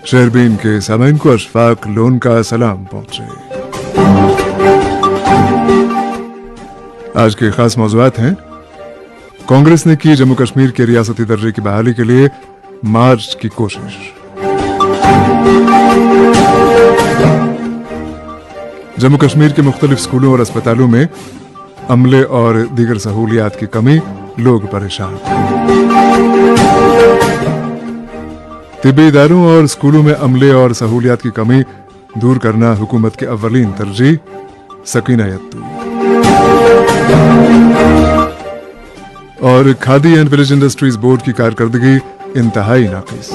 शहरबीन के सामईन को अशफाक लोन का सलाम पहुंचे। आज के खास मौज़ूआत हैं। कांग्रेस ने की जम्मू कश्मीर के रियासती दर्जे की बहाली के लिए मार्च की कोशिश। जम्मू कश्मीर के मुख्तलिफ स्कूलों और अस्पतालों में अमले और दीगर सहूलियात की कमी, लोग परेशान। तिब्बी इदारों और स्कूलों में अमले और सहूलियात की कमी दूर करना हुकूमत की अव्वलीन तरजीह, सकीना यत्तू। और khadi and village industries board की कारकर्दगी इंतहाई नाक़िस।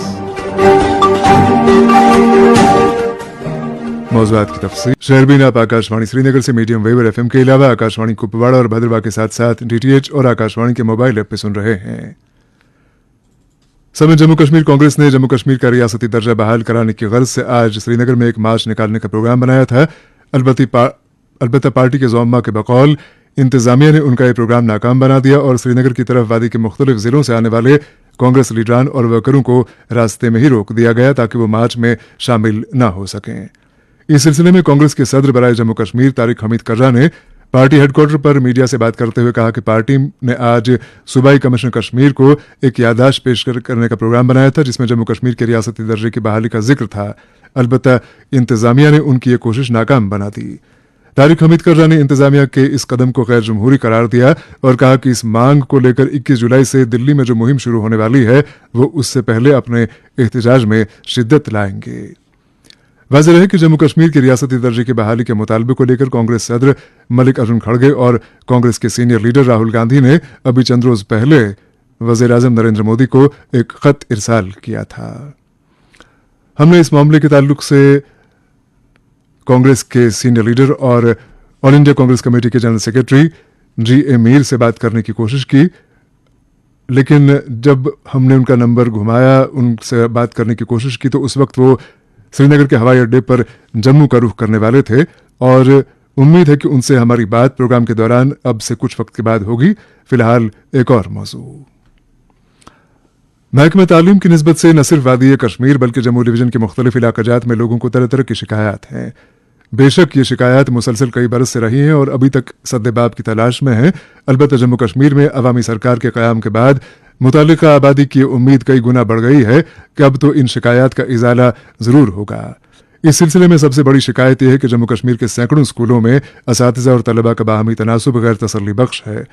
मौज़ूआत की तफसील। शहरबीन आप आकाशवाणी श्रीनगर से मीडियम वेव और एफएम के अलावा आकाशवाणी कुपवाड़ा और भद्रवाह के साथ साथ डीटीएच और आकाशवाणी के मोबाइल ऐप पे सुन रहे हैं। समय जम्मू कश्मीर कांग्रेस ने जम्मू कश्मीर का रियासती दर्जा बहाल कराने की गर्ज से आज श्रीनगर में एक मार्च निकालने का प्रोग्राम बनाया था। अलबत्ता पार्टी के ज़ौम्मा के बकौल इंतजामिया ने उनका यह प्रोग्राम नाकाम बना दिया और श्रीनगर की तरफ वादी के मुख्तलिफ जिलों से आने वाले कांग्रेस लीडरान और वर्करों को रास्ते में ही रोक दिया गया ताकि वो मार्च में शामिल न हो सकें। इस सिलसिले में कांग्रेस के सदर बराए जम्मू कश्मीर तारिक हमीद कर्रा ने पार्टी हेडक्वार्टर पर मीडिया से बात करते हुए कहा कि पार्टी ने आज सूबाई कमिश्नर कश्मीर को एक याददाश्त पेश करने का प्रोग्राम बनाया था जिसमें जम्मू कश्मीर के रियासती दर्जे की बहाली का जिक्र था। अलबत्ता इंतजामिया ने उनकी ये कोशिश नाकाम बना दी। तारिक हमीद कर्रा ने इंतजामिया के इस कदम को गैर जमहूरी करार दिया और कहा कि इस मांग को लेकर 21 जुलाई से दिल्ली में जो मुहिम शुरू होने वाली है वो उससे पहले अपने एहतजाज में शिद्दत लाएंगे। वाज़ेह है कि जम्मू कश्मीर की रियासती दर्जे की बहाली के मुतालबे को लेकर कांग्रेस सदर मलिक अर्जुन खड़गे और कांग्रेस के सीनियर लीडर राहुल गांधी ने अभी चंद रोज पहले वज़ीर आज़म नरेंद्र मोदी को एक खत इरसाल किया था। हमने इस मामले के ताल्लुक से कांग्रेस के सीनियर लीडर और ऑल इंडिया कांग्रेस कमेटी के जनरल सेक्रेटरी जी.ए. मीर से बात करने की कोशिश की, लेकिन जब हमने उनका नंबर घुमाया, उनसे बात करने की कोशिश की तो उस वक्त वो श्रीनगर के हवाई अड्डे पर जम्मू का रुख करने वाले थे और उम्मीद है कि उनसे हमारी बात प्रोग्राम के दौरान अब से कुछ वक्त के बाद होगी। फिलहाल एक और मौजू। महकमा तालीम की निस्बत से न सिर्फ वादी कश्मीर बल्कि जम्मू डिवीजन के मुख्तलिफ इलाकाजात में लोगों को तरह तरह की शिकायत हैं। बेशक ये शिकायत मुसलसल कई बरस से रही हैं और अभी तक सद्देबाब की तलाश में हैं। अलबत्ता जम्मू कश्मीर में अवामी सरकार के क़याम के बाद मुतालिका आबादी की उम्मीद कई गुना बढ़ गई है कि अब तो इन शिकायत का इजाला ज़रूर होगा। इस सिलसिले में सबसे बड़ी शिकायत यह है कि जम्मू कश्मीर के सैकड़ों स्कूलों में असातिज़ा और तलबा का बाहमी तनासुब गैर तसल्ली बख्श है।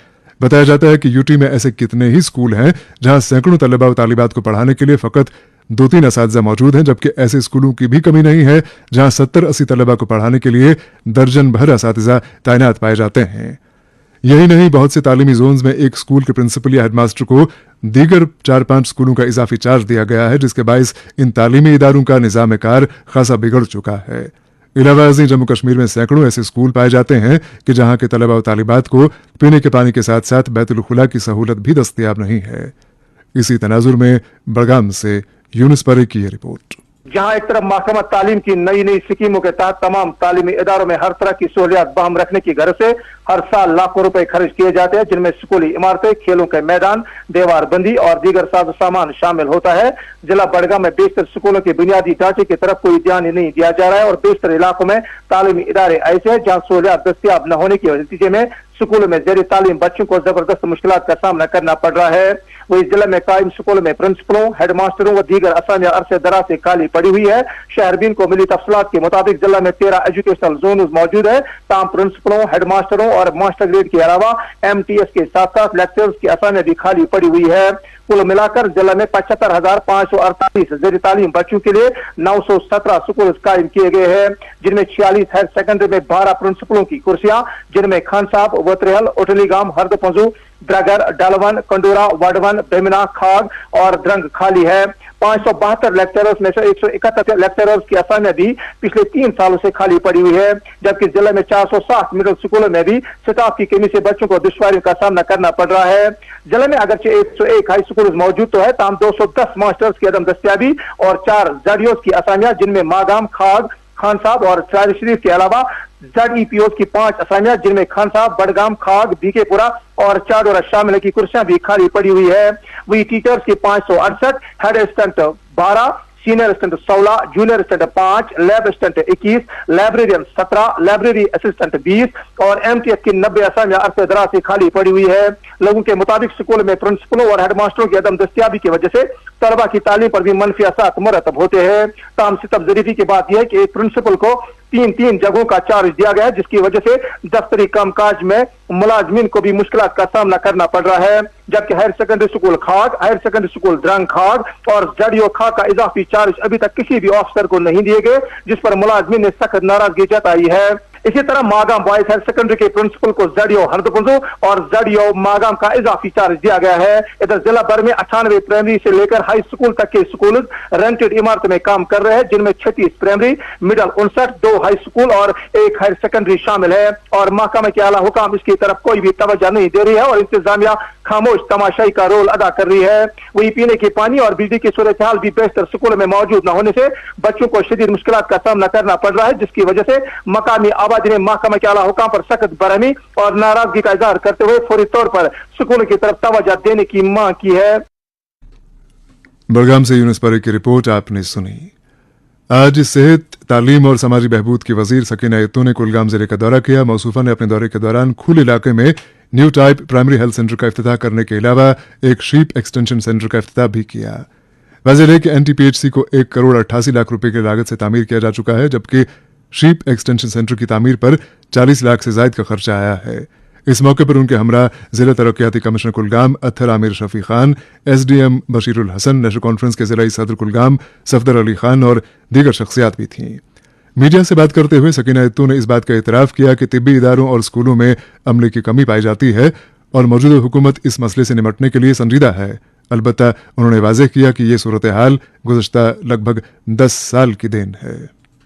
बताया जाता है कि यूटी में ऐसे कितने ही स्कूल हैं जहां सैकड़ों तलबा और तालिबात को पढ़ाने के लिए फ़कत 2-3 असातिज़ा मौजूद हैं, जबकि ऐसे स्कूलों की भी कमी नहीं है जहां 70-80 तलबा को पढ़ाने के लिए दर्जन भर असातिज़ा तैनात पाए जाते हैं। यही नहीं, बहुत से तालीमी जोन्स में एक स्कूल के प्रिंसिपल या हेडमास्टर को दीगर 4-5 स्कूलों का इजाफी चार्ज दिया गया है, जिसके बायस इन तालीमी इदारों का निज़ाम कार खासा बिगड़ चुका है। इलावा जम्मू कश्मीर में सैकड़ों ऐसे स्कूल पाए जाते हैं कि जहां के तलबा और तालिबात को पीने के पानी के साथ साथ बैतुल खुला की सहूलत भी दस्तयाब नहीं है। इसी तनाजुर में बड़गाम से यूनुस परे की ये रिपोर्ट। जहां एक तरफ महकमा तालीम की नई नई स्कीमों के तहत तमाम तालीमी इदारों में हर तरह की सहूलियात बहाम रखने की गर्ज से हर साल लाखों रुपए खर्च किए जाते हैं, जिनमें स्कूली इमारतें, खेलों के मैदान, दीवार बंदी और दीगर साजो सामान शामिल होता है। जिला बड़गाम में बेशतर स्कूलों के बुनियादी ढांचे की तरफ कोई ध्यान नहीं दिया जा रहा है और बेशतर इलाकों में तालीमी इदारे ऐसे हैं जहाँ सहूलियात दस्तियाब न होने के नतीजे में स्कूलों में जेर तालीम बच्चों को जबरदस्त मुश्किलात का सामना करना पड़ रहा है। वही जिले में कायम स्कूलों में प्रिंसिपलों, हेडमास्टरों व दीगर असामियां अरसे दराज से खाली पड़ी हुई है। शहरबीन को मिली तफसलात के मुताबिक जिला में 13 एजुकेशनल जोन मौजूद है। तमाम प्रिंसिपलों, हेडमास्टरों और मास्टर ग्रेड के अलावा MTS के साथ साथ लेक्चरर्स की असामियां भी खाली पड़ी हुई है। कुल मिलाकर जिला में 75,548 जेर तालीम बच्चों के लिए 917 स्कूल कायम किए गए हैं, जिनमें 46 हायर सेकेंडरी में 12 प्रिंसिपलों की कुर्सियां, जिनमें खान साहब, वतरेहल, ओटलीगाम, हरदपंजू, द्रगर, डालवन, कंडोरा, वाडवन, बेमिना, खाग और द्रंग खाली है। 572 लेक्चरर्स में से 171 लेक्चरर्स की असामियां भी पिछले 3 सालों से खाली पड़ी हुई है, जबकि जिले में 460 मिडिल स्कूलों में भी स्टाफ की कमी से बच्चों को दुश्वारियों का सामना करना पड़ रहा है। जिले में अगरचे 101 हाई स्कूल मौजूद तो है, ताम 210 मास्टर्स की अदम दस्तियाबी और 4 ZEOs की असामियां, जिनमें मागाम, खाग, खान साहब और चार शरीफ के अलावा ZEPOs की 5 असामियां, जिनमें खान साहब, बड़गाम, खाग, बीकेपुरा और चाडोरा शामिल की कुर्सियां भी खाली पड़ी हुई है। वही टीचर्स की 568, head assistant 12, senior assistant 16, junior assistant 5, lab assistant 21, librarian 17, library assistant 20 और एमटीएस की 90 असामियां अरसे दराज से खाली पड़ी हुई है। लोगों के मुताबिक स्कूल में प्रिंसिपलों और हेडमास्टरों की अदम दस्तियाबी की वजह से तलबा की तालीम पर भी मनफी असर मुरतब होते हैं। ताम सितम ज़रीफी की बात यह है कि एक प्रिंसिपल को तीन जगहों का चार्ज दिया गया है, जिसकी वजह से दफ्तरी कामकाज में मुलाजमीन को भी मुश्किलात का सामना करना पड़ रहा है। जबकि हायर सेकेंडरी स्कूल खाग, हायर सेकेंडरी स्कूल द्रंग खाग और जडियो खाग का इजाफी चार्ज अभी तक किसी भी ऑफिसर को नहीं दिए गए, जिस पर मुलाजमीन ने सख्त नाराजगी जताई है। इसी तरह मागाम बॉयज हायर सेकेंडरी के प्रिंसिपल को जडियो हरदपुंजो और जडियो मागाम का इजाफी चार्ज दिया गया है। इधर जिला भर में 98 प्राइमरी से लेकर हाई स्कूल तक के स्कूल रेंटेड इमारत में काम कर रहे हैं, जिनमें 36 प्राइमरी, मिडल 59, 2 हाई स्कूल और 1 हायर सेकेंडरी शामिल है। और महकमे के आला हुकाम इसकी तरफ कोई भी तवज्जो नहीं दे रही है और इंतजामिया खामोश तमाशाई का रोल अदा कर रही है। वही पीने के पानी और बिजली की सूरत हाल भी बेहतर स्कूल में मौजूद न होने से बच्चों को शदीद मुश्किलात का सामना करना पड़ रहा है, जिसकी वजह से मकामी आबादी ने महकमे के आला हुकाम पर सख्त बरहमी और नाराजगी का इजहार करते हुए फौरी तौर पर स्कूल की तरफ तवज्जो देने की मांग की है। बड़गाम से यूनुस पारेख की रिपोर्ट आपने सुनी। आज सेहत, तालीम और समाजी बहबूद की वजीर सकीना यत्तू ने कुलगाम जिले का दौरा किया। मौसूफा ने अपने दौरे के दौरान खुले इलाके में new type primary health centre का इफ्तिताह करने के अलावा एक शीप एक्सटेंशन सेंटर का इफ्तिताह भी किया। वाज़ेह है कि एनटीपीएचसी को 1 करोड़ 88 लाख रुपए की लागत से तामीर किया जा चुका है, जबकि शीप एक्सटेंशन सेंटर की तामीर पर 40 लाख से ज्यादा का खर्चा आया है। इस मौके पर उनके हमरा जिला तरक्याती commissioner Kulgam Athar Amir Shafi Khan, SDM Bashirul Hasan, National Conference के जिला सदर कुलगाम सफदर अली खान और दीगर शख्सियात भी थीं। मीडिया से बात करते हुए सकीना यत्तू ने इस बात का एतराफ़ किया कि तिब्बी इदारों और स्कूलों में अमले की कमी पाई जाती है और मौजूदा हुकूमत इस मसले से निपटने के लिए संजीदा है। अलबत्ता उन्होंने वाज़ेह किया कि ये सूरत हाल गुज़श्ता लगभग 10 साल की देन है।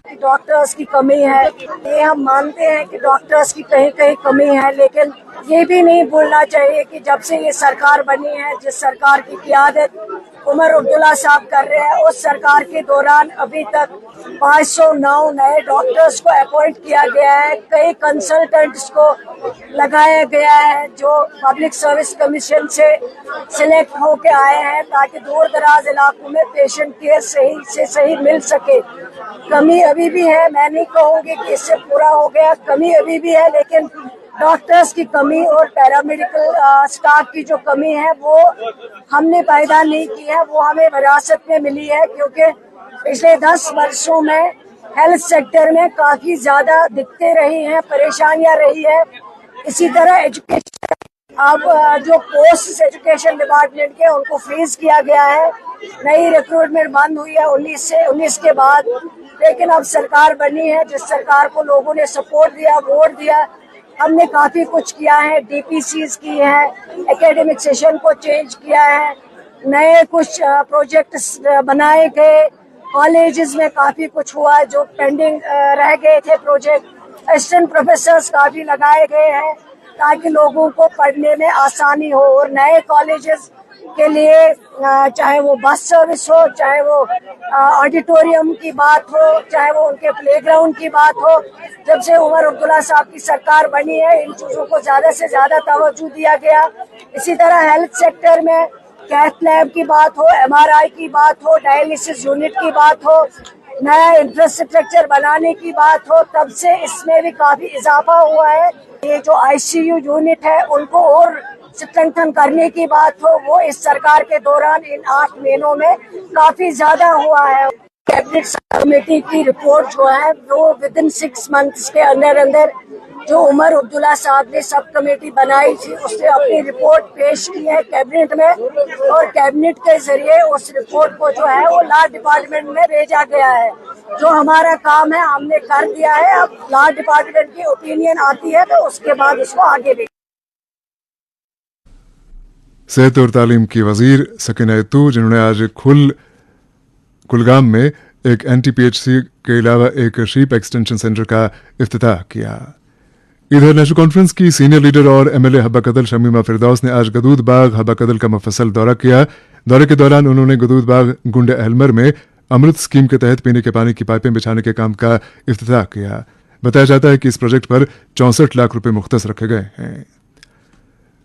डॉक्टर्स की कमी है, ये हम मानते हैं कि डॉक्टर्स की कहीं कहीं कमी है, लेकिन ये भी नहीं भूलना चाहिए कि जब से ये सरकार बनी है, जिस सरकार की क़ियादत उमर अब्दुल्ला साहब कर रहे हैं, उस सरकार के दौरान अभी तक 509 नए डॉक्टर्स को अपॉइंट किया गया है। कई कंसल्टेंट्स को लगाया गया है जो पब्लिक सर्विस कमीशन से सिलेक्ट होके आए हैं, ताकि दूर दराज इलाकों में पेशेंट केयर सही से सही मिल सके। कमी अभी भी है, मैं नहीं कहूँगी कि इससे पूरा हो गया, कमी अभी भी है, लेकिन डॉक्टर्स की कमी और पैरामेडिकल स्टाफ की जो कमी है वो हमने पैदा नहीं की है, वो हमें विरासत में मिली है, क्योंकि पिछले 10 वर्षों में हेल्थ सेक्टर में काफी ज्यादा दिक्कतें रही हैं, परेशानियां रही है। इसी तरह एजुकेशन, अब जो पोस्ट एजुकेशन डिपार्टमेंट के उनको फ्रीज किया गया है, नई रिक्रूटमेंट बंद हुई है 19 के बाद, लेकिन अब सरकार बनी है, जिस सरकार को लोगों ने सपोर्ट दिया, वोट दिया, हमने काफी कुछ किया है, डीपीसीज की है, एकेडमिक सेशन को चेंज किया है, नए कुछ प्रोजेक्ट्स बनाए गए, कॉलेजेस में काफी कुछ हुआ है जो पेंडिंग रह गए थे प्रोजेक्ट, असिस्टेंट प्रोफेसर्स काफी लगाए गए हैं ताकि लोगों को पढ़ने में आसानी हो। और नए कॉलेजेस के लिए चाहे वो बस सर्विस हो, चाहे वो ऑडिटोरियम की बात हो, चाहे वो उनके प्लेग्राउंड की बात हो, जब से उमर अब्दुल्ला साहब की सरकार बनी है इन चीजों को ज्यादा से ज्यादा तवज्जो दिया गया। इसी तरह हेल्थ सेक्टर में कैथ लैब की बात हो, एमआरआई की बात हो, डायलिसिस यूनिट की बात हो, नया इंफ्रास्ट्रक्चर बनाने की बात हो, तब से इसमें भी काफी इजाफा हुआ है। ये जो आईसीयू यूनिट है उनको और स्ट्रेंथन करने की बात हो, वो इस सरकार के दौरान इन 8 महीनों में काफी ज्यादा हुआ है। कैबिनेट कमेटी की रिपोर्ट जो है वो विदिन 6 मंथ्स के अंदर जो उमर अब्दुल्ला साहब ने सब कमेटी बनाई थी उसने अपनी रिपोर्ट पेश की है कैबिनेट में, और कैबिनेट के जरिए उस रिपोर्ट को जो है वो लॉ डिपार्टमेंट में भेजा गया है। जो हमारा काम है हमने कर दिया है, अब लॉ डिपार्टमेंट की ओपिनियन आती है तो उसके बाद उसको आगे भेजा। सेहत और तालीम की वजीर सकीना यत्तू, जिन्होंने आज कुलगाम में एक एनटीपीएचसी के अलावा एक शीप एक्सटेंशन सेंटर का इफ्तिताह किया। इधर नेशनल कॉन्फ्रेंस की सीनियर लीडर और एमएलए हब्बा कदल शमीमा फिरदौस ने आज गदूद बाग हब्बा कदल का मुफस्सल दौरा किया। दौरे के दौरान उन्होंने गदूद बाग गुंडे अहलमर में अमृत स्कीम के तहत पीने के पानी की पाइपें बिछाने के काम का इफ्तिताह किया। बताया जाता है कि इस प्रोजेक्ट पर 64 लाख रुपए मुख्तस रखे गए हैं।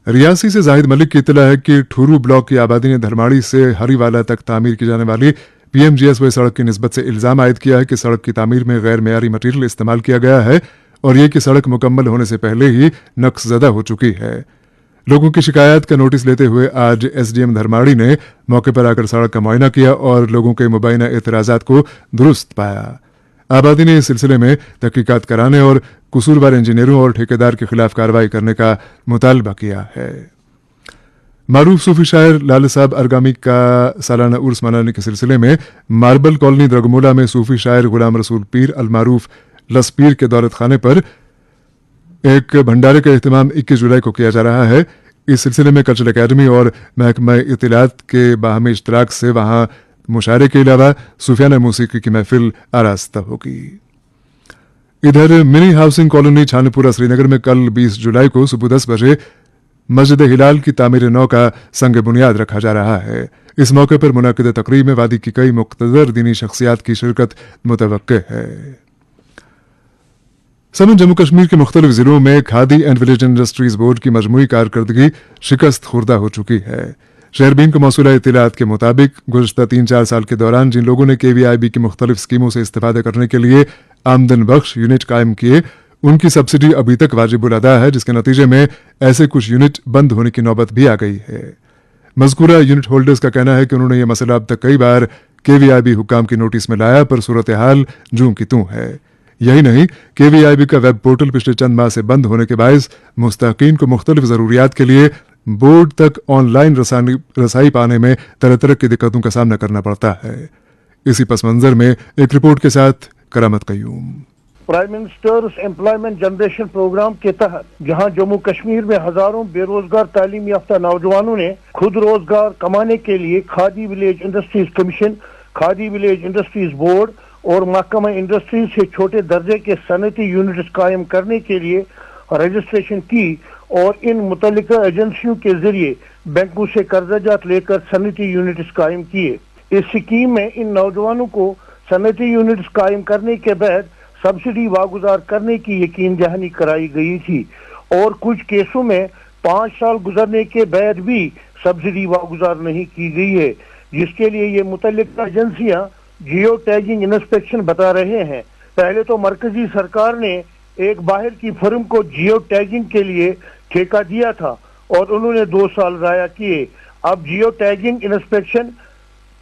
रियासी से जाहिद मलिक की इत्तला है कि ठुरू ब्लॉक की आबादी ने धर्माड़ी से हरीवाला तक तामीर की जाने वाली PMGSY सड़क की निस्बत से इल्जाम आयद किया है कि सड़क की तामीर में गैर मेयारी मटीरियल इस्तेमाल किया गया है और ये कि सड़क मुकम्मल होने से पहले ही नक्शज़दा हो चुकी है। लोगों की शिकायत का नोटिस लेते हुए आज SDM धर्माड़ी ने मौके पर आकर सड़क का मुआयना किया और लोगों के मुबैना एतराज़ात को दुरुस्त पाया। आबादी ने इस सिलसिले में तहकीकात कराने और कसूरवार इंजीनियरों और ठेकेदार के खिलाफ कार्रवाई करने का मुतालबा किया है। मारूफ सूफी शायर लाल साहब अरगामी का सालाना उर्स मनाने के सिलसिले में मार्बल कॉलोनी द्रगमोला में सूफी शायर गुलाम रसूल पीर अल मारूफ लसपीर के दौलत खाने पर एक भंडारे का एहतमाम 21 जुलाई को किया जा रहा है। इस सिलसिले में कल्चरल एकेडमी और महकमा इत्तिलात के बाहमी इश्तराक से वहां मुशायरे के अलावा सूफियाना मौसीकी की महफिल आरास्ता होगी। इधर mini housing colony Chhanpura Srinagar में कल 20 जुलाई को सुबह 10 बजे मस्जिद हिलाल की तामीर नौ का संग बुनियाद रखा जा रहा है। इस मौके पर मुनाकिद तकरीब में वादी की कई मुक़्तदर दीनी शख्सियात की शिरकत मुतवक्के है। समन जम्मू कश्मीर के मुख्तलिफ जिलों में khadi and village industries board की मजमूई कारकर्दगी शिकस्त खुर्दा हो चुकी है। शहरबीन को मौसूला इत्तिलात के मुताबिक गुज़श्ता 3-4 साल के दौरान जिन लोगों ने KVIB की मुख्तलिफ स्कीमों से इस्तेफादा करने के लिए आमदन बख्श यूनिट कायम किए, उनकी सब्सिडी अभी तक वाजिबुल अदा है, जिसके नतीजे में ऐसे कुछ यूनिट बंद होने की नौबत भी आ गई है। मज़कूरा यूनिट होल्डर्स का कहना है कि उन्होंने यह मसला अब तक कई बार KVIB हुक्काम की नोटिस में लाया, पर सूरत हाल जूं की तूं है। यही नहीं, KVIB का वेब पोर्टल पिछले चंद माह से बंद होने के बायस मुस्तहकीन को मुख्तलिफ ज़रूरियात के लिए बोर्ड तक ऑनलाइन रसाई पाने में तरह तरह की दिक्कतों का सामना करना पड़ता है। इसी पस मंजर में एक रिपोर्ट के साथ Karamat Qayoom. Prime minister's employment generation programme के तहत जहां जम्मू कश्मीर में हजारों बेरोजगार तालीम याफ्ता नौजवानों ने खुद रोजगार कमाने के लिए khadi village industries commission, khadi village industries board और महकमा इंडस्ट्रीज से छोटे दर्जे के सनती यूनिट्स कायम करने के लिए रजिस्ट्रेशन की और इन मुतल्लिका एजेंसियों के जरिए बैंकों से कर्जाजात लेकर सनती यूनिट्स कायम किए। इस स्कीम में इन नौजवानों को सनती यूनिट्स कायम करने के बाद सब्सिडी वागुजार करने की यकीन दहानी कराई गई थी और कुछ केसों में 5 साल गुजरने के बाद भी सब्सिडी वागुजार नहीं की गई है, जिसके लिए ये मुतल्लिका एजेंसियां जियो टैगिंग इंस्पेक्शन बता रहे हैं। पहले तो मरकजी सरकार ने एक बाहर की फर्म को जियो टैगिंग के लिए ठेका दिया था और उन्होंने 2 साल जाया किए। अब जियो टैगिंग इंस्पेक्शन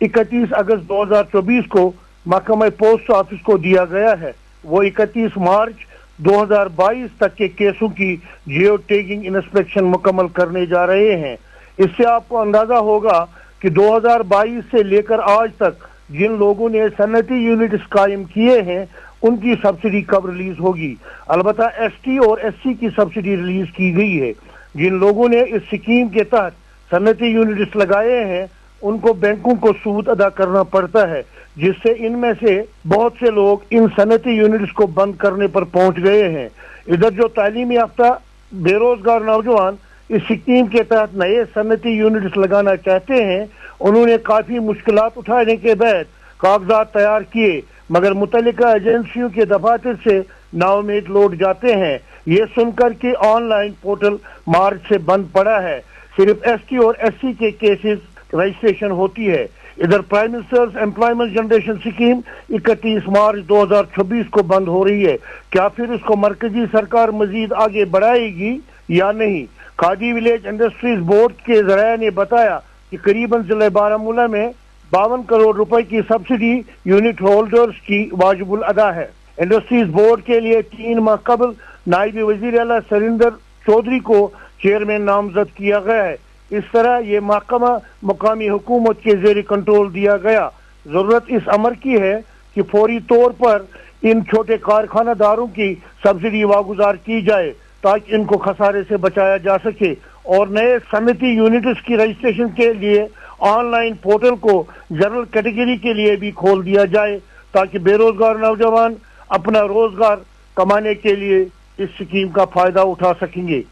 31 अगस्त 2024 को महकमा पोस्ट ऑफिस को दिया गया है। वो 31 मार्च 2022 तक के केसों की जियो टैगिंग इंस्पेक्शन मुकम्मल करने जा रहे हैं। इससे आपको अंदाजा होगा कि 2022 से लेकर आज तक जिन लोगों ने सनती यूनिट्स कायम किए हैं उनकी सब्सिडी कब रिलीज होगी। अलबत्ता ST और SC की सब्सिडी रिलीज की गई है। जिन लोगों ने इस स्कीम के तहत सनती यूनिट्स लगाए हैं उनको बैंकों को सूद अदा करना पड़ता है, जिससे इनमें से बहुत से लोग इन सनती यूनिट्स को बंद करने पर पहुंच गए हैं। इधर जो तालीम याफ्ता बेरोजगार नौजवान इस स्कीम के तहत नए सनती यूनिट्स लगाना चाहते हैं, उन्होंने काफी मुश्किलात उठाने के बाद कागजात तैयार किए, मगर मुतल्लिका एजेंसियों के दफातर से नाउमीद लौट जाते हैं। ये सुनकर कि ऑनलाइन पोर्टल मार्च से बंद पड़ा है, सिर्फ ST और SC के केसेस रजिस्ट्रेशन होती है। इधर prime minister's employment generation scheme 31 मार्च 2026 को बंद हो रही है। क्या फिर इसको मरकजी सरकार मजीद आगे बढ़ाएगी या नहीं? खादी विलेज इंडस्ट्रीज बोर्ड के जराया ने बताया कि करीबन जिला बारामूला में 52 करोड़ रुपए की सब्सिडी यूनिट होल्डर्स की वाजिबुल अदा है। इंडस्ट्रीज बोर्ड के लिए 3 माह कबल नायब वजीर आला सरिंदर चौधरी को चेयरमैन नामजद किया गया है। इस तरह ये महकमा मुकामी हुकूमत के जेर कंट्रोल दिया गया। जरूरत इस अमर की है कि फौरी तौर पर इन छोटे कारखानादारों की सब्सिडी वागुजार की जाए ताकि इनको खसारे से बचाया जा सके और नए सनती यूनिट्स की रजिस्ट्रेशन के लिए ऑनलाइन पोर्टल को जनरल कैटेगरी के लिए भी खोल दिया जाए ताकि बेरोजगार नौजवान अपना रोजगार कमाने के लिए इस स्कीम का फायदा उठा सकेंगे।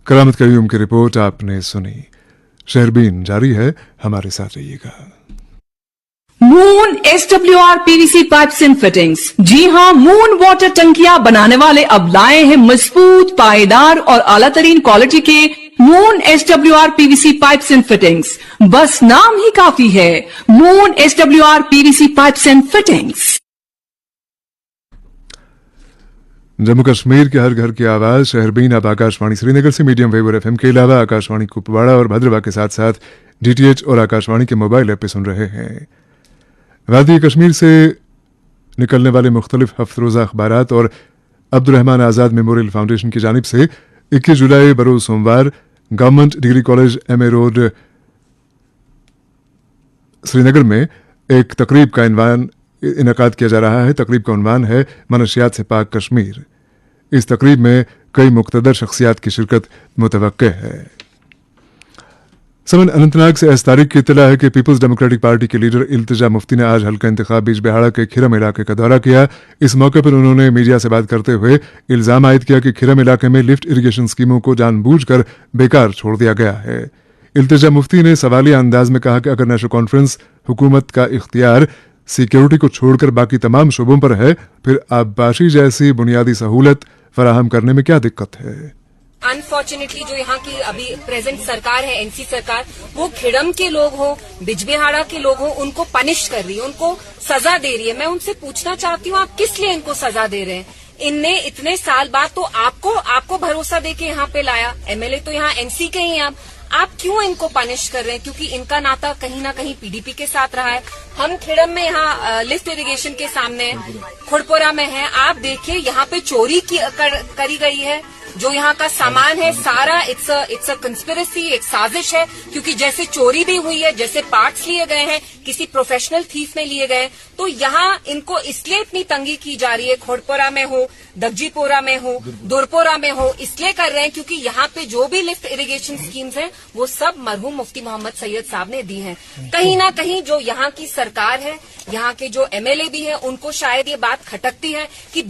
करामत कयूम की रिपोर्ट आपने सुनी। शहरबीन जारी है, हमारे साथ रहिएगा। Moon SWR PVC pipes and fittings. जी हाँ, मून वाटर टंकियां बनाने वाले अब लाए हैं मजबूत, पायदार और आला तरीन क्वालिटी के moon SWR PVC pipes and fittings. बस नाम ही काफी है, moon SWR PVC pipes and fittings. Jammu Kashmir के हर घर की आवाज शहरबीन अब आकाशवाणी श्रीनगर से मीडियम वेव और FM के अलावा आकाशवाणी कुपवाड़ा और भद्रवाह के साथ साथ DTH और आकाशवाणी के मोबाइल ऐप पे सुन रहे हैं। वादी कश्मीर से निकलने वाले मुख्तलिफ हफ्त रोज़ा अखबारात और अब्दुर्रहमान आज़ाद मेमोरियल फाउंडेशन की जानिब से 21 जुलाई बरोज सोमवार government degree college MA road Srinagar में एक तकरीब का इनकाद किया जा रहा है। तकरीब का उन्वान है मनशियात से पाक कश्मीर। इस तकरीब में कई मुक़्तदर शख्सियात की शिरकत मुतवक्के है। समन अनंतनाग से इस तारीख की इत्तला है कि पीपल्स डेमोक्रेटिक पार्टी के लीडर इल्तिजा मुफ्ती ने आज हल्का इंतखाब बिजबिहाड़ा के खिरम इलाके का दौरा किया। इस मौके पर उन्होंने मीडिया से बात करते हुए इल्जाम आयद किया कि खिरम इलाके में लिफ्ट इरिगेशन स्कीमों को जानबूझकर बेकार छोड़ दिया गया है। इल्तिजा मुफ्ती ने सवालिया अंदाज में कहा कि अगर नेशनल कॉन्फ्रेंस हुकूमत का इख्तियार सिक्योरिटी को छोड़कर बाकी तमाम शोबों पर है, फिर आबपाशी जैसी बुनियादी सहूलत फराहम करने में क्या दिक्कत है। अनफॉर्चुनेटली जो यहाँ की अभी प्रेजेंट सरकार है, NC सरकार, वो खिड़म के लोग हो, बिजबिहाड़ा के लोग हो, उनको पनिश कर रही है, उनको सजा दे रही है। मैं उनसे पूछना चाहती हूँ, आप किस लिए इनको सजा दे रहे हैं? इनने इतने साल बाद तो आपको भरोसा देके यहाँ पे लाया। MLA तो यहाँ NC के ही हैं। आप क्यों इनको पनिश कर रहे हैं? क्योंकि इनका नाता कहीं ना कहीं PDP के साथ रहा है। हम खिड़म में यहाँ लिफ्ट इरिगेशन के सामने खुड़पुरा में है, आप देखिए यहाँ पे चोरी करी गई है। जो यहाँ का सामान है सारा इट्स अ कंस्पिरेसी, एक साजिश है। क्योंकि जैसे चोरी भी हुई है, जैसे पार्ट्स लिए गए हैं, किसी प्रोफेशनल थीफ में लिए गए, तो यहाँ इनको इसलिए इतनी तंगी की जा रही है। खोड़पुरा में हो, दगजीपोरा में हो, दुरपोरा में हो, इसलिए कर रहे हैं क्योंकि यहाँ पे जो भी लिफ्ट इरिगेशन स्कीम्स हैं वो सब मरहूम मुफ्ती मोहम्मद सैयद साहब ने दी हैं। कहीं ना कहीं जो यहाँ की सरकार है, यहाँ के जो MLA भी हैं, उनको शायद ये बात खटकती है कि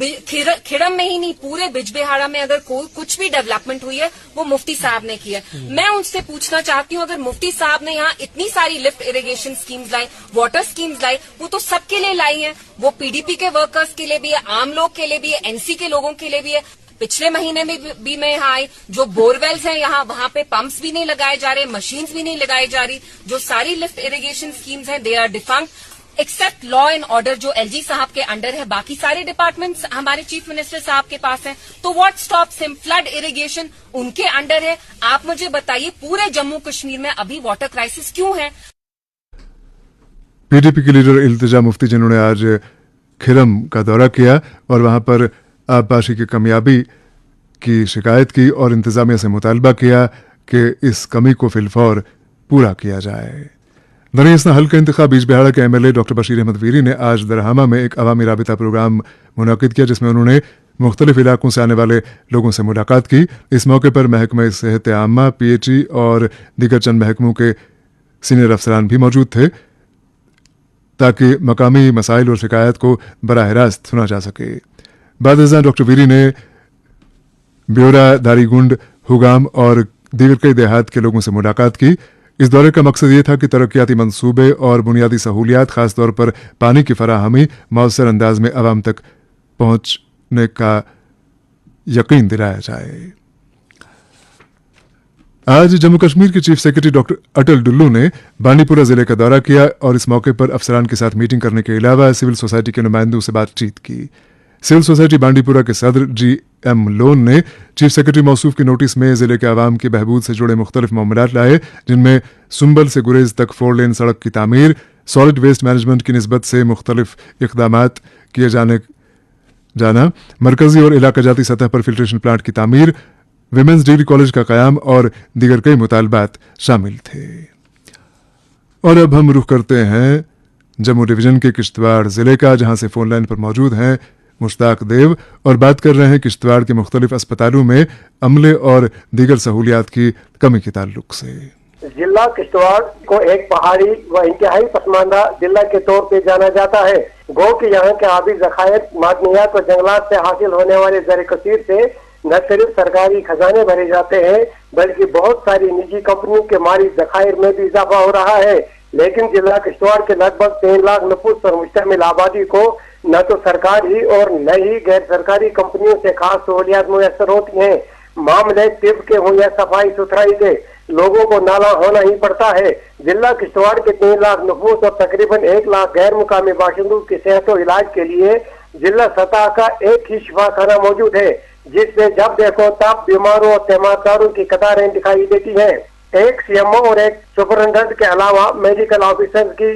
खिड़म में ही नहीं पूरे बिजबिहाड़ा में अगर कुछ भी डेवलपमेंट हुई है वो मुफ्ती साहब ने की है। मैं उनसे पूछना चाहती हूँ, अगर मुफ्ती साहब ने यहाँ इतनी सारी लिफ्ट इरिगेशन स्कीम्स लाई, वाटर स्कीम्स लाई, वो तो सबके लिए लाई है। वो PDP के वर्कर्स के लिए भी है, आम लोग के लिए भी है, NC के लोगों के लिए भी है। पिछले महीने में भी मैं यहाँ आई, जो बोरवेल्स हैं यहाँ, वहाँ पे पंप्स भी नहीं लगाए जा रहे, मशीन्स भी नहीं लगाई जा रही। जो सारी लिफ्ट इरिगेशन स्कीम्स हैं they are defunct except law and order जो LG साहब के अंडर है। बाकी सारे डिपार्टमेंट्स हमारे चीफ मिनिस्टर साहब के पास हैं। तो what stops him? Flood irrigation उनके अंडर है। आप मुझे बताइए पूरे जम्मू कश्मीर में अभी वाटर क्राइसिस क्यों है? PDP के लीडर इल्तिजा मुफ्ती जिन्होंने आज खिरम का दौरा किया और वहां पर आबपाशी की कमियाबी की शिकायत की और इंतजामिया से मुतालबा किया कि इस कमी को फिलफौर पूरा किया जाए। दरअसल हल्का इंतखाब बिजबिहाड़ा के MLA डॉक्टर बशीर अहमद वीरी ने आज दरहमा में एक अवामी राबिता प्रोग्राम मुनाकिद किया, जिसमें उन्होंने मुख्तलिफ इलाकों से आने वाले लोगों से मुलाकात की। इस मौके पर महकमा सेहत आमा, PHE और दीगर चंद महकमों के सीनियर अफसरान भी मौजूद थे ताकि मकामी मसाइल और शिकायत को बराह रास्त सुना जा सके। बाद डॉक्टर वीरी ने ब्योरा, दारीगुंड, हुगाम और दीगर कई देहात के लोगों से मुलाकात की। इस दौरे का मकसद ये था कि तरक्याती मंसूबे और बुनियादी सहूलियात, खासतौर पर पानी की फराहमी मौसर अंदाज में आवाम तक पहुंचने का यकीन दिलाया जाए। आज जम्मू कश्मीर के चीफ सेक्रेटरी डॉक्टर अटल डुल्लू ने बांडीपुरा जिले का दौरा किया और इस मौके पर अफसरान के साथ मीटिंग करने के अलावा सिविल सोसाइटी के नुमाइंदों से बातचीत की। सिविल सोसाइटी बांडीपुरा के सदर GM लोन ने चीफ सेक्रेटरी मौसूफ के नोटिस में जिले के आवाम की बहबूद से जुड़े मुख्तलिफ मामलात लाए, जिनमें सुंबल से गुरेज तक 4 लेन सड़क की तामीर, सॉलिड वेस्ट मैनेजमेंट की निस्बत से मुख्तलिफ इक़दामात किए जाना, मरकजी और इलाका जाती सतह पर फिल्ट्रेशन प्लांट की तामीर, विमेंस डिग्री कॉलेज का क़याम और दीगर कई मुतालबात शामिल थे। और अब हम रुख करते हैं जम्मू डिवीजन के किश्तवाड़ जिले का, जहां से फोन लाइन पर मौजूद हैं मुश्ताक देव और बात कर रहे हैं किश्तवाड़ के मुख्तलिफ अस्पतालों में अमले और दीगर सहूलियात की कमी के ताल्लुक से। जिला किश्तवाड़ को एक पहाड़ी व इंतहाई पसमानदा जिला के तौर पे जाना जाता है। गो कि यहाँ के आबी ज़खायर, मादनियात और जंगलात से हासिल होने वाले ज़र कसीर से न सिर्फ सरकारी खजाने भरे जाते हैं बल्कि बहुत सारी निजी कंपनियों के माली ज़खायर में भी इजाफा हो रहा है। लेकिन जिला किश्तवाड़ के लगभग 3 लाख नफूस पर मुश्तमिल आबादी को न तो सरकारी और न ही गैर सरकारी कंपनियों से खास सहूलियात मुयसर होती हैं। मामले तिब के हों या सफाई सुथराई के, लोगों को नाला होना ही पड़ता है। जिला किश्तवाड़ के 3 लाख नफूस और तकरीबन 1 लाख गैर मुकामी बाशिंदों की सेहत और इलाज के लिए जिला सतह का एक ही शिफाखाना मौजूद है, जिसमें जब देखो तब बीमारों और तीमारदारों की कतारें दिखाई देती हैं। एक सीएमओ और एक सुपरिटेंडेंट के अलावा मेडिकल ऑफिसर की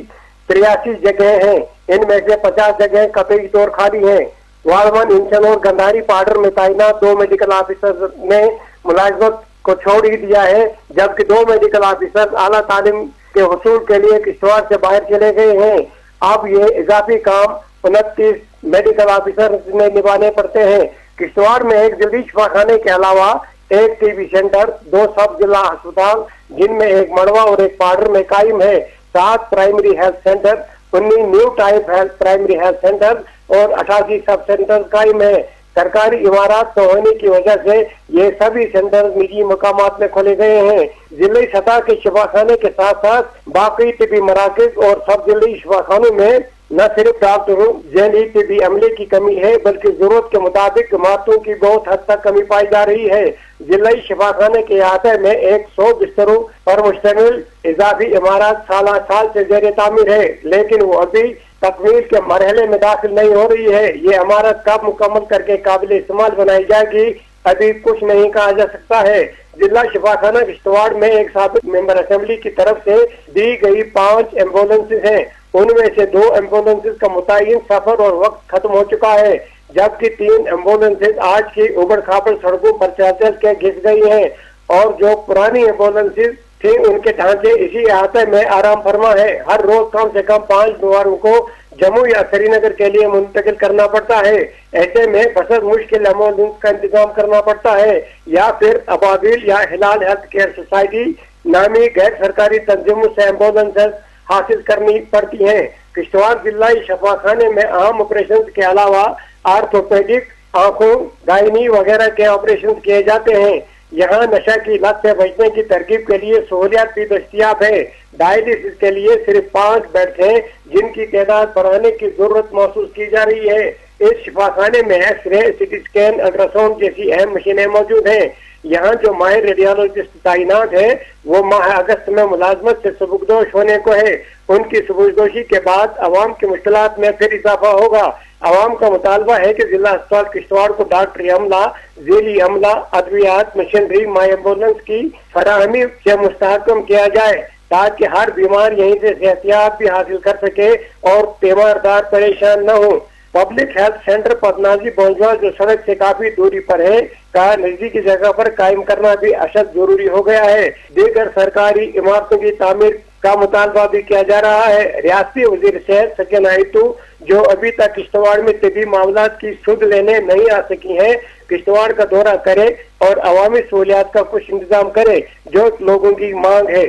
83 जगह हैं। इनमें से 50 जगह कतई तौर खाली हैं। वालवन, इंचन और गंधारी पाउडर में तैनात 2 मेडिकल ऑफिसर ने मुलाजमत को छोड़ ही दिया है, जबकि 2 मेडिकल ऑफिसर आला तालीम के हुसूल के लिए किश्तवाड़ से बाहर चले गए हैं। अब ये इजाफी काम 29 मेडिकल ऑफिसर ने निभाने पड़ते हैं। किश्तवाड़ में एक जल्दी शिफाखाने के अलावा एक टीबी सेंटर, 2 सब जिला अस्पताल जिनमें एक मड़वा और एक पाउडर में कायम है, 7 primary health centre, 19 new type health primary health centre और 88 सब सेंटर कायम है। सरकारी इमारत न होने की वजह से ये सभी सेंटर निजी मकामात में खोले गए हैं। जिले सतह के शिफाखाने के साथ साथ बाकी तिबी मराकज और सब जिले शिफाखानों में न सिर्फ डॉक्टरों, जैली तिबी अमले की कमी है, बल्कि जरूरत के मुताबिक इमारतों की बहुत हद तक कमी पाई जा रही है। जिले शिफाखाने के अहाते में 100 बिस्तरों पर मुश्तमिल इजाफी इमारत साल से जेर तामीर है, लेकिन वो अभी तकमील के मरहले में दाखिल नहीं हो रही है। ये इमारत कब मुकम्मल करके काबिल इस्तेमाल बनाई जाएगी, अभी कुछ नहीं कहा जा सकता है। जिला शिफाखाना किश्तवाड़ में एक साबिक मेंबर असेंबली की तरफ से दी गई 5 एम्बुलेंसेज हैं। उनमें से 2 एम्बुलेंसेज का मुतय्यन सफर और वक्त खत्म हो चुका है, जबकि 3 एम्बुलेंसेज आज की उबड़ खाबड़ सड़कों पर चल के घिस गई हैं और जो पुरानी एम्बुलेंसेज थी उनके ढांचे इसी अहाते में आराम फरमा है। हर रोज कम से कम 5 बीमारों को जम्मू या श्रीनगर के लिए मुंतकिल करना पड़ता है। ऐसे में बसर मुश्किल एम्बुलेंस का इंतजाम करना पड़ता है या फिर अबाबिल या हिलाल हेल्थ केयर सोसाइटी नामी गैर सरकारी तंजीमों से एम्बुलेंस हासिल करनी पड़ती हैं। किश्तवाड़ जिला शफाखाने में आम ऑपरेशन के अलावा आर्थोपेडिक, आंखों, गायनी वगैरह के ऑपरेशन किए जाते हैं। यहाँ नशा की लत से बचने की तरकीब के लिए सहूलियात भी दस्तियाब है। डायलिसिस के लिए सिर्फ 5 बेड हैं, जिनकी तादाद बढ़ाने की जरूरत महसूस की जा रही है। इस शिफाखाने में एक्सरे, सिटी स्कैन, अल्ट्रासाउंड जैसी अहम मशीनें मौजूद हैं। यहाँ जो माहिर रेडियोलॉजिस्ट तैनात है वो माह अगस्त में मुलाजमत से सबकदोश होने को है। उनकी सबकदोशी के बाद अवाम की मुश्किलात में फिर इजाफा होगा। अवाम का मुतालबा है कि जिला अस्पताल किश्तवाड़ को डॉक्टरी अमला, जेली अमला, अद्वियात, मशीनरी, माई एम्बुलेंस की फराहमी से मुस्तहकम किया जाए ताकि हर बीमार यहीं से सेहतियात भी हासिल कर सके और तीमारदार परेशान न हो। पब्लिक हेल्थ सेंटर पदनाजी बौजवा जो सड़क से काफी दूरी पर है का नजदीकी जगह पर कायम करना भी अशद जरूरी हो गया है। दीगर सरकारी इमारतों की तामीर का मुतालबा भी किया जा रहा है। रियासती वजीर सेहत सकिन आयतू जो अभी तक किश्तवाड़ में तिबी मामलात की सुध लेने नहीं आ सकी हैं, किश्तवाड़ का दौरा करे और अवामी सहूलियात का कुछ इंतजाम करे जो लोगों की मांग है।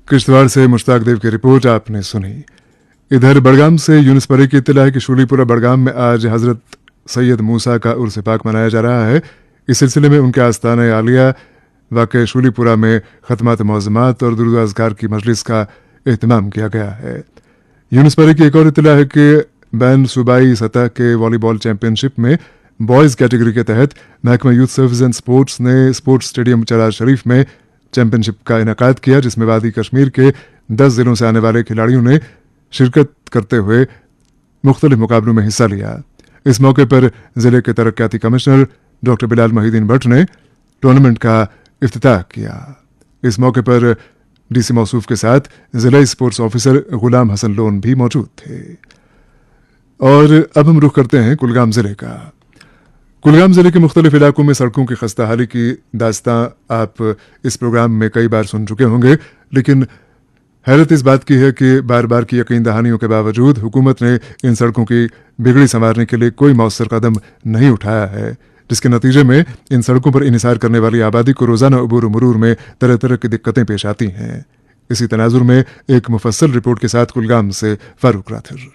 किश्तवाड़ से मुश्ताक देव की रिपोर्ट आपने सुनी। इधर बड़गाम से यूनुस परी की इत्तला है कि शूलीपुरा बड़गाम में आज हजरत सैयद मूसा का उर्स पाक मनाया जा रहा है। इस सिलसिले में उनके आस्थान आलिया वाक़ शूलीपुरा में खतमात मौज़मात और दुरूद अज़कार की मजलिस का एहतमाम किया गया है। यूनुस परी की एक और इत्तला है कि बैन सूबाई सतह के वॉलीबॉल चैंपियनशिप में बॉयज़ कैटेगरी के तहत महकमा यूथ सर्विस एंड स्पोर्ट्स ने स्पोर्ट्स स्टेडियम चराज शरीफ में चैंपियनशिप का इनेकाद किया, जिसमें वादी कश्मीर के 10 जिलों से आने वाले खिलाड़ियों ने शिरकत करते हुए मुख्तलिफ मुकाबलों में हिस्सा लिया। इस मौके पर जिले के तरक्याती कमिश्नर डॉक्टर बिलाल मोहिद्दीन भट्ट ने टूर्नामेंट का इफ्तिताह किया। इस मौके पर डीसी मौसूफ के साथ जिला स्पोर्ट्स ऑफिसर गुलाम हसन लोन भी मौजूद थे। और अब हम रुख करते हैं कुलगाम जिले का। कुलगाम जिले के मुख्तलिफ इलाकों में सड़कों की खस्ता हाली की दास्तां आप इस प्रोग्राम में कई बार सुन चुके होंगे, लेकिन हैरत इस बात की है कि बार बार की यकीन दहानियों के बावजूद हुकूमत ने इन सड़कों की बिगड़ी संवारने के लिए कोई मौसर कदम नहीं उठाया है, जिसके नतीजे में इन सड़कों पर इन्हिसार करने वाली आबादी को रोजाना अबूर मरूर में तरह तरह की दिक्कतें पेश आती हैं। इसी तनाजुर में एक मुफस्सल रिपोर्ट के साथ कुलगाम से फारूक राथिर।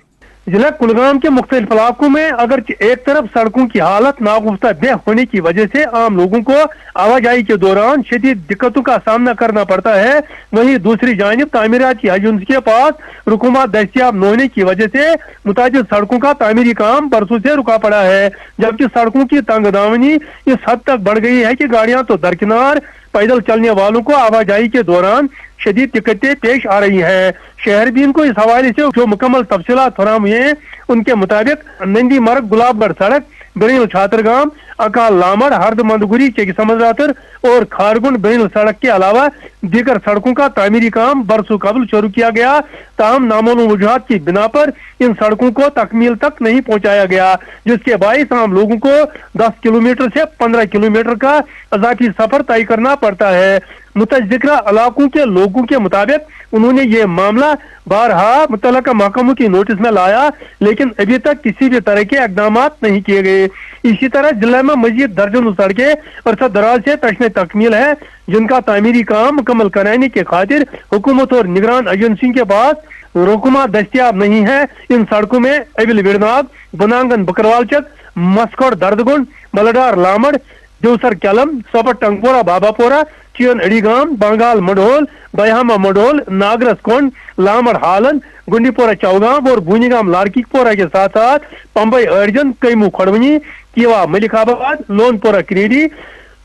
जिला कुलगाम के मुख्तलिफ इलाकों में अगर एक तरफ सड़कों की हालत नागुफ्ता बे होने की वजह से आम लोगों को आवाजाही के दौरान शदीद दिक्कतों का सामना करना पड़ता है, वहीं दूसरी जानिब तामीराती एजेंसी के पास रुकूमत दस्तियाब न होने की वजह से मुताबिक सड़कों का तामीरी काम बरसों से रुका पड़ा है, जबकि सड़कों की तंगदावनी इस हद तक बढ़ गई है कि गाड़ियां तो दरकिनार, पैदल चलने वालों को आवाजाही के दौरान शदीद दिक्कतें पेश आ रही हैं। शहरबीन को इस हवाले से जो मुकम्मल तफसीलात फराहम हुए हैं, उनके मुताबिक नंदी मर्ग गुलाबगढ़ सड़क, बिरल छात्रगाम, अकाल लामड़, हरद मंदगुरी, चेक समझदातर और खारगुंड बिरल सड़क के अलावा दीगर सड़कों का तामीरी काम बरसों कबल शुरू किया गया, ताहम नामालूम वजूहात की बिना पर इन सड़कों को तकमील तक नहीं पहुंचाया गया, जिसके बाइस आम लोगों को 10 किलोमीटर से 15 किलोमीटर का अजाफी सफर तय करना पड़ता है। मुतज़िक्रा इलाकों के लोगों के मुताबिक उन्होंने ये मामला बारहा मुतल्लिका महकमों की नोटिस में लाया, लेकिन अभी तक किसी भी तरह के इक़दाम नहीं किए गए। इसी तरह जिले में मजीद दर्जनों सड़कें अरसा दराज से तश्ने तकमील है, जिनका तामीरी काम मुकम्मल कराने के खातिर हुकूमत और निगरान एजेंसियों के पास रुकूमत दस्तियाब नहीं है। इन सड़कों में अविल विरनाग, बनांगन बकरवालचक, मस्कोड़ दर्दगुंड, बलडार लामड़, देवसर कैलम, सोपट टंगपोरा बाबापोरा, चियन अड़ीगाम, बंगाल मडोल, बयामा मडोल, नागरस कोंड, लामड़ हालन, गुंडीपोरा चौगाम और भूनीगाम लारकीपोरा के साथ साथ पंबई अर्जन, कैमू खड़वनी, कीवा मलिकाबाद, लोनपोरा क्रीडी,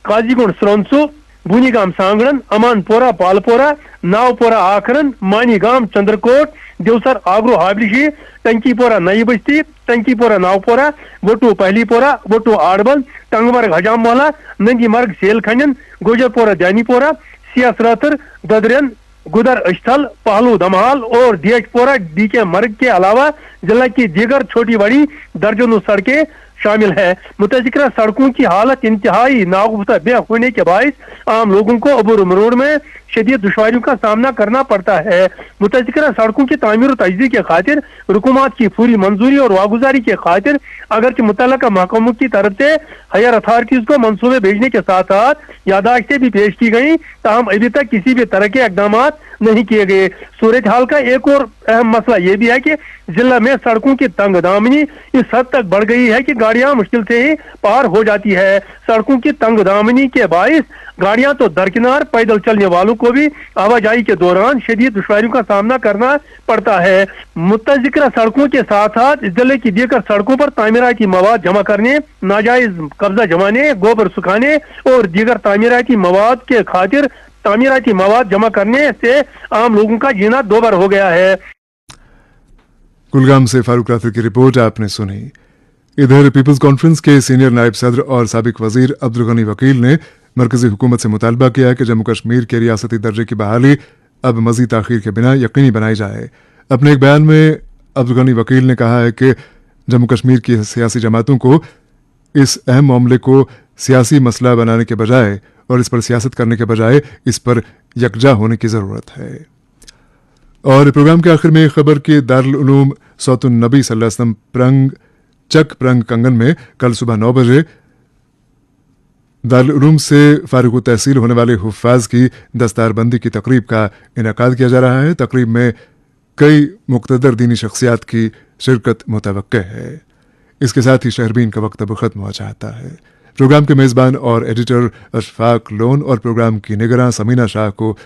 काजीगुंड स्रोंसु, भूनीगाम सांगड़न, अमानपोरा पालपोरा, नावपोरा आखरन, मानीगाम चंद्रकोट, देवसर आग्रो हाबलिशी, टंकीपोरा नई बस्ती, टंकीपोरा नावपोरा, वोटू पहलीपोरा, वोटू आड़बल, टंगमर्ग हजाम मोहला, नंगी मर्ग सेल खंजन, गोजरपोरा जानीपोरा, सियासरातर, ददरन, गुदर अस्थल, पहलू दमहाल और दियजपोरा डीके मर्ग के अलावा जिला की दीगर छोटी बड़ी दर्जनों सड़कें शामिल है। मुतज़िक्रा सड़कों की हालत इंतहाई नागुफ्ता बे होने के बाइस आम लोगों को अबूर मरोड़ में शदीद दुश्वारियों का सामना करना पड़ता है। मुतज़िक्रा सड़कों की तामीर और तजदीद के खातिर हुकूमत की पूरी मंजूरी और वागुजारी के खातिर अगरचे मुतल्लिका महकमों की तरफ से हायर अथॉरिटीज को मंसूबे भेजने के साथ साथ यादाश्तें भी पेश की गई, ताहम अभी तक किसी भी तरह के इक़दाम नहीं किए गए। सूरत हाल का एक और अहम मसला ये भी है कि जिला में सड़कों की तंग दामनी इस हद तक बढ़ गई है कि गाड़ियां मुश्किल से ही पार हो जाती है। सड़कों की तंग दामनी के बाइस गाड़ियां तो दरकिनार, पैदल चलने वालों को भी आवाजाही के दौरान शदीद दुश्वारियों का सामना करना पड़ता है। मुतज़िक्रा सड़कों के साथ साथ जिले की दीगर सड़कों पर तामीराती मवाद जमा करने, नाजायज कब्जा जमाने, गोबर सुखाने और दीगर तामीराती मवाद के खातिर तामीराती मवाद जमा करने से आम लोगों का जीना दोबार हो गया है। कुलगाम से फारूक राफी की रिपोर्ट आपने सुनी। इधर पीपल्स कॉन्फ्रेंस के सीनियर नायब सदर और साबिक वजीर अब्दुल गनी वकील ने मरकजी हुकूमत से मुतालबा किया है कि जम्मू कश्मीर के रियासती दर्जे की बहाली अब मजीद ताखीर के बिना यकीनी बनाई जाए। अपने एक बयान में अब्दुल गनी वकील ने कहा है कि जम्मू कश्मीर की सियासी जमातों को इस अहम मामले को सियासी मसला बनाने के बजाय और इस पर सियासत करने के बजाय इस पर यकजा होने की ज़रूरत है। और प्रोग्राम के आखिर में खबर कि दारुल उलूम सौतुन नबी सल्लल्लाहु अलैहि वसल्लम प्रंग चक प्रंग कंगन में कल सुबह 9 बजे दारुल उलूम से फारिग तहसील होने वाले हुफ्फाज की दस्तारबंदी की तकरीब का इनेकाद किया जा रहा है। तकरीब में कई मुक़तदर दीनी शख्सियात की शिरकत मुतवक्के है। इसके साथ ही शहरबीन का वक्त अब खत्म हो जाता है। प्रोग्राम के मेज़बान और एडिटर अशफाक लोन और प्रोग्राम की निगरान समीना शाह को